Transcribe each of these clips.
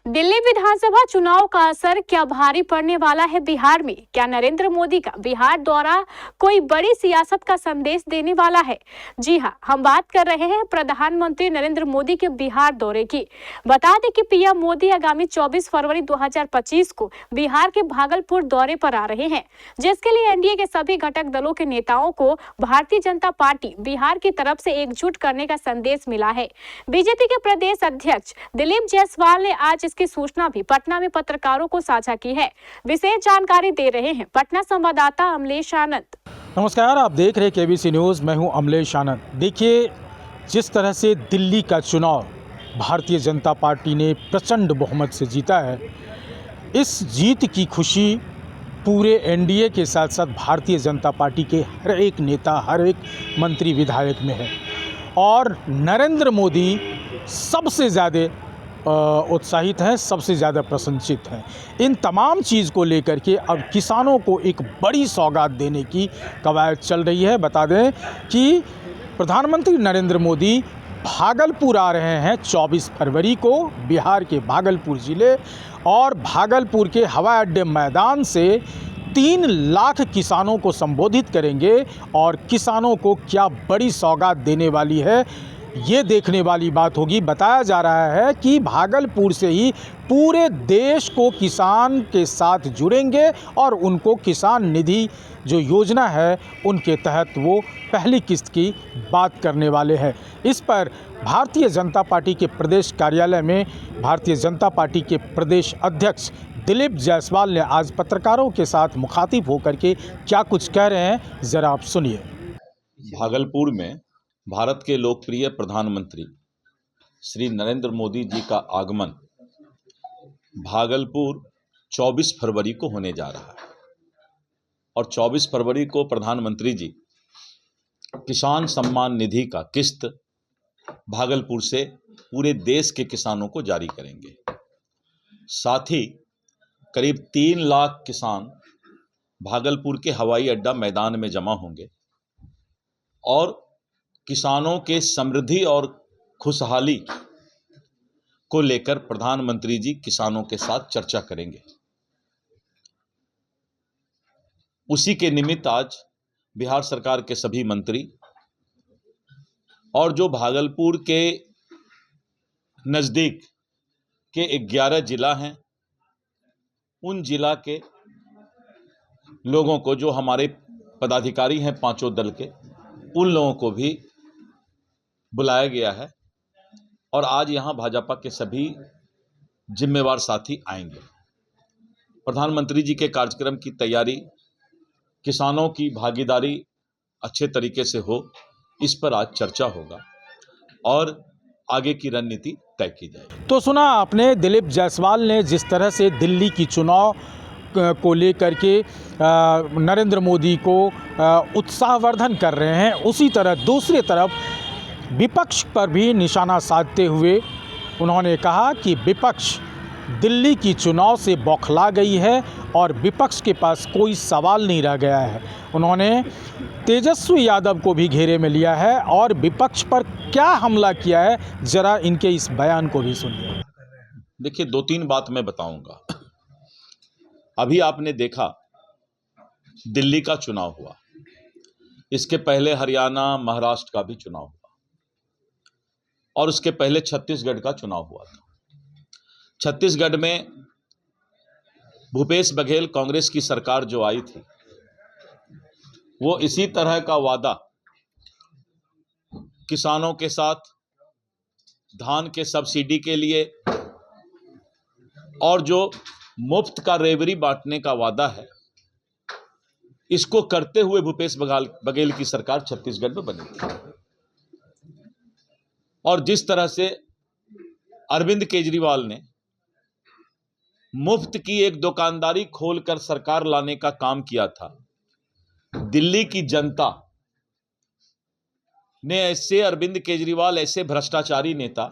दिल्ली विधानसभा चुनाव का असर क्या भारी पड़ने वाला है बिहार में? क्या नरेंद्र मोदी का बिहार दौरा कोई बड़ी सियासत का संदेश देने वाला है? जी हां, हम बात कर रहे हैं प्रधानमंत्री नरेंद्र मोदी के बिहार दौरे की। बता दें कि पीएम मोदी आगामी 24 फरवरी 2025 को बिहार के भागलपुर दौरे पर आ रहे हैं, जिसके लिए एनडीए के सभी घटक दलों के नेताओं को भारतीय जनता पार्टी बिहार की तरफ से एकजुट करने का संदेश मिला है। बीजेपी के प्रदेश अध्यक्ष दिलीप जायसवाल ने आज इसकी सूचना भी पटना में पत्रकारों को साझा की है। विशेष जानकारी दे रहे हैं पटना संवाददाता अमलेश आनंद। नमस्कार, आप देख रहे हैं केबीसी न्यूज़। मैं हूं अमलेश आनंद। देखिए, जिस तरह से दिल्ली का चुनाव भारतीय जनता पार्टी ने प्रचंड बहुमत से जीता है, इस जीत की खुशी पूरे एनडीए के साथ साथ भारतीय जनता पार्टी के हर एक नेता, हर एक मंत्री विधायक में है। और नरेंद्र मोदी सबसे ज़्यादा उत्साहित हैं, सबसे ज़्यादा प्रशंसित हैं। इन तमाम चीज़ को लेकर के अब किसानों को एक बड़ी सौगात देने की कवायद चल रही है। बता दें कि प्रधानमंत्री नरेंद्र मोदी भागलपुर आ रहे हैं 24 फरवरी को, बिहार के भागलपुर ज़िले, और भागलपुर के हवाई अड्डे मैदान से 3 लाख किसानों को संबोधित करेंगे। और किसानों को क्या बड़ी सौगात देने वाली है, ये देखने वाली बात होगी। बताया जा रहा है कि भागलपुर से ही पूरे देश को किसान के साथ जुड़ेंगे और उनको किसान निधि जो योजना है उनके तहत वो पहली किस्त की बात करने वाले हैं। इस पर भारतीय जनता पार्टी के प्रदेश कार्यालय में भारतीय जनता पार्टी के प्रदेश अध्यक्ष दिलीप जायसवाल ने आज पत्रकारों के साथ मुखातिब होकर के क्या कुछ कह रहे हैं, ज़रा आप सुनिए। भागलपुर में भारत के लोकप्रिय प्रधानमंत्री श्री नरेंद्र मोदी जी का आगमन भागलपुर 24 फरवरी को होने जा रहा है। और 24 फरवरी को प्रधानमंत्री जी किसान सम्मान निधि का किस्त भागलपुर से पूरे देश के किसानों को जारी करेंगे। साथ ही करीब 3 लाख किसान भागलपुर के हवाई अड्डा मैदान में जमा होंगे और किसानों के समृद्धि और खुशहाली को लेकर प्रधानमंत्री जी किसानों के साथ चर्चा करेंगे। उसी के निमित्त आज बिहार सरकार के सभी मंत्री और जो भागलपुर के नज़दीक के 11 जिला हैं, उन जिला के लोगों को, जो हमारे पदाधिकारी हैं पांचों दल के, उन लोगों को भी बुलाया गया है। और आज यहाँ भाजपा के सभी जिम्मेवार साथी आएंगे। प्रधानमंत्री जी के कार्यक्रम की तैयारी, किसानों की भागीदारी अच्छे तरीके से हो, इस पर आज चर्चा होगा और आगे की रणनीति तय की जाएगी। तो सुना आपने दिलीप जायसवाल ने जिस तरह से दिल्ली की चुनाव को लेकर के नरेंद्र मोदी को उत्साहवर्धन कर रहे हैं, उसी तरह दूसरी तरफ विपक्ष पर भी निशाना साधते हुए उन्होंने कहा कि विपक्ष दिल्ली की चुनाव से बौखला गई है और विपक्ष के पास कोई सवाल नहीं रह गया है। उन्होंने तेजस्वी यादव को भी घेरे में लिया है और विपक्ष पर क्या हमला किया है, ज़रा इनके इस बयान को भी सुनिए। देखिए, 2-3 बात मैं बताऊंगा। अभी आपने देखा दिल्ली का चुनाव हुआ, इसके पहले हरियाणा, महाराष्ट्र का भी चुनाव हुआ और उसके पहले छत्तीसगढ़ का चुनाव हुआ था। छत्तीसगढ़ में भूपेश बघेल कांग्रेस की सरकार जो आई थी, वो इसी तरह का वादा किसानों के साथ धान के सब्सिडी के लिए और जो मुफ्त का रेवड़ी बांटने का वादा है, इसको करते हुए भूपेश बघेल की सरकार छत्तीसगढ़ में बनी थी। और जिस तरह से अरविंद केजरीवाल ने मुफ्त की एक दुकानदारी खोलकर सरकार लाने का काम किया था, दिल्ली की जनता ने ऐसे अरविंद केजरीवाल, ऐसे भ्रष्टाचारी नेता,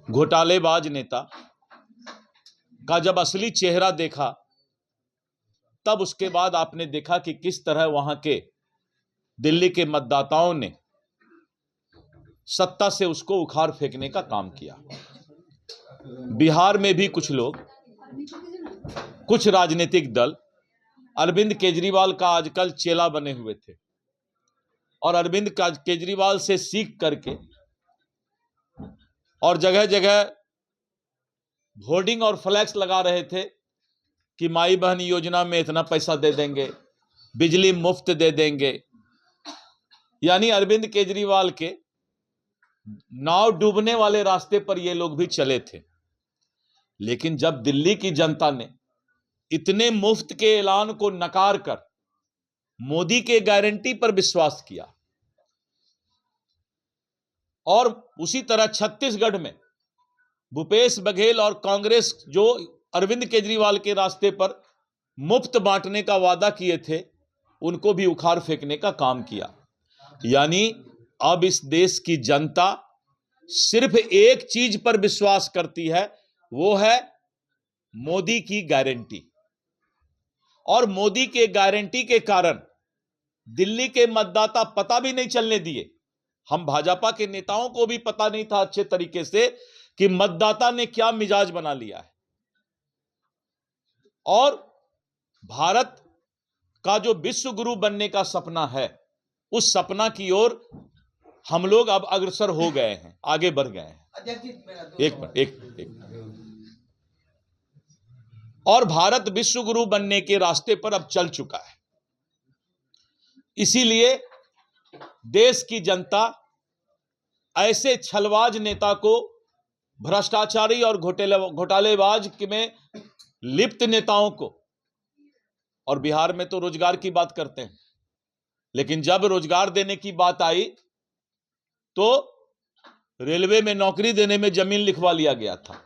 घोटालेबाज नेता का जब असली चेहरा देखा, तब उसके बाद आपने देखा कि किस तरह वहां के दिल्ली के मतदाताओं ने सत्ता से उसको उखाड़ फेंकने का काम किया। बिहार में भी कुछ लोग, कुछ राजनीतिक दल अरविंद केजरीवाल का आजकल चेला बने हुए थे और अरविंद केजरीवाल से सीख करके और जगह जगह होर्डिंग और फ्लैक्स लगा रहे थे कि माई बहन योजना में इतना पैसा दे देंगे, बिजली मुफ्त दे देंगे। यानी अरविंद केजरीवाल के नाव डूबने वाले रास्ते पर ये लोग भी चले थे। लेकिन जब दिल्ली की जनता ने इतने मुफ्त के ऐलान को नकार कर मोदी के गारंटी पर विश्वास किया और उसी तरह छत्तीसगढ़ में भूपेश बघेल और कांग्रेस जो अरविंद केजरीवाल के रास्ते पर मुफ्त बांटने का वादा किए थे, उनको भी उखाड़ फेंकने का काम किया। यानी अब इस देश की जनता सिर्फ एक चीज पर विश्वास करती है, वो है मोदी की गारंटी। और मोदी के गारंटी के कारण दिल्ली के मतदाता पता भी नहीं चलने दिए। हम भाजपा के नेताओं को भी पता नहीं था अच्छे तरीके से कि मतदाता ने क्या मिजाज बना लिया है। और भारत का जो विश्व गुरु बनने का सपना है, उस सपना की ओर हम लोग अब अग्रसर हो गए हैं, आगे बढ़ गए हैं। एक और भारत विश्व गुरु बनने के रास्ते पर अब चल चुका है। इसीलिए देश की जनता ऐसे छलवाज नेता को, भ्रष्टाचारी और घोटालेबाज में लिप्त नेताओं को, और बिहार में तो रोजगार की बात करते हैं, लेकिन जब रोजगार देने की बात आई तो रेलवे में नौकरी देने में जमीन लिखवा लिया गया था।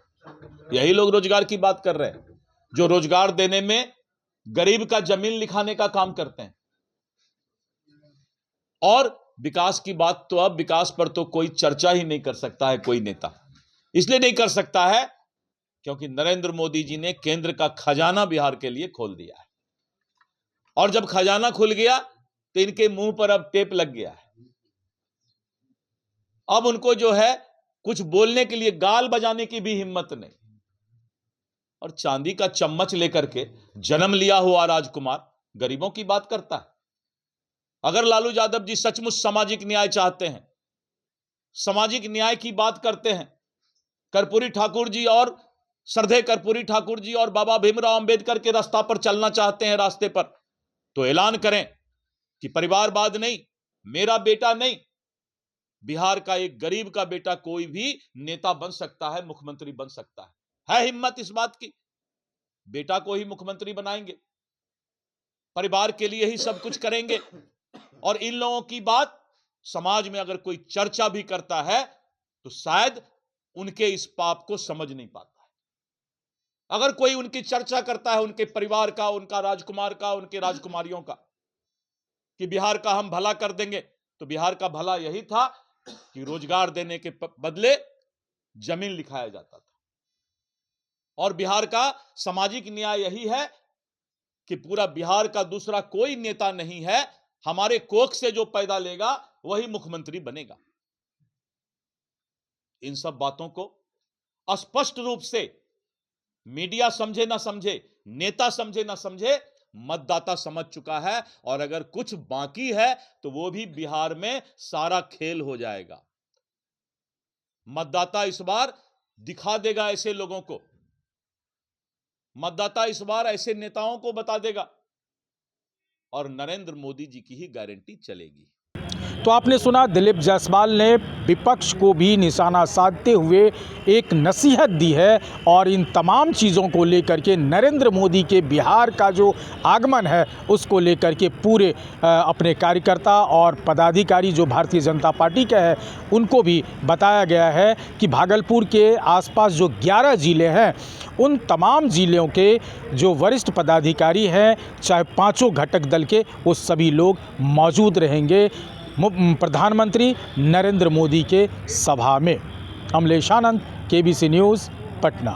यही लोग रोजगार की बात कर रहे हैं, जो रोजगार देने में गरीब का जमीन लिखाने का काम करते हैं। और विकास की बात तो अब विकास पर तो कोई चर्चा ही नहीं कर सकता है कोई नेता। इसलिए नहीं कर सकता है क्योंकि नरेंद्र मोदी जी ने केंद्र का खजाना बिहार के लिए खोल दिया है। और जब खजाना खुल गया तो इनके मुंह पर अब टेप लग गया है। अब उनको जो है कुछ बोलने के लिए, गाल बजाने की भी हिम्मत नहीं। और चांदी का चम्मच लेकर के जन्म लिया हुआ राजकुमार गरीबों की बात करता है। अगर लालू यादव जी सचमुच सामाजिक न्याय चाहते हैं, सामाजिक न्याय की बात करते हैं, कर्पूरी ठाकुर जी और श्रद्धेय कर्पूरी ठाकुर जी और बाबा भीमराव अंबेडकर के रास्ता पर चलना चाहते हैं, रास्ते पर, तो ऐलान करें कि परिवारवाद नहीं, मेरा बेटा नहीं, बिहार का एक गरीब का बेटा कोई भी नेता बन सकता है, मुख्यमंत्री बन सकता है। हिम्मत इस बात की? बेटा को ही मुख्यमंत्री बनाएंगे, परिवार के लिए ही सब कुछ करेंगे। और इन लोगों की बात समाज में अगर कोई चर्चा भी करता है तो शायद उनके इस पाप को समझ नहीं पाता है। अगर कोई उनकी चर्चा करता है, उनके परिवार का, उनका राजकुमार का, उनके राजकुमारियों का, कि बिहार का हम भला कर देंगे, तो बिहार का भला यही था कि रोजगार देने के बदले जमीन लिखाया जाता था। और बिहार का सामाजिक न्याय यही है कि पूरा बिहार का दूसरा कोई नेता नहीं है, हमारे कोख से जो पैदा लेगा वही मुख्यमंत्री बनेगा। इन सब बातों को स्पष्ट रूप से मीडिया समझे ना समझे, नेता समझे ना समझे, मतदाता समझ चुका है। और अगर कुछ बाकी है तो वो भी बिहार में सारा खेल हो जाएगा। मतदाता इस बार दिखा देगा ऐसे लोगों को, मतदाता इस बार ऐसे नेताओं को बता देगा और नरेंद्र मोदी जी की ही गारंटी चलेगी। तो आपने सुना, दिलीप जायसवाल ने विपक्ष को भी निशाना साधते हुए एक नसीहत दी है और इन तमाम चीज़ों को लेकर के नरेंद्र मोदी के बिहार का जो आगमन है उसको लेकर के पूरे अपने कार्यकर्ता और पदाधिकारी जो भारतीय जनता पार्टी के हैं उनको भी बताया गया है कि भागलपुर के आसपास जो 11 ज़िले हैं उन तमाम ज़िलों के जो वरिष्ठ पदाधिकारी हैं, चाहे पांचों घटक दल के, वो सभी लोग मौजूद रहेंगे प्रधानमंत्री नरेंद्र मोदी के सभा में। अमलेश आनंद, केबीसी न्यूज़, पटना।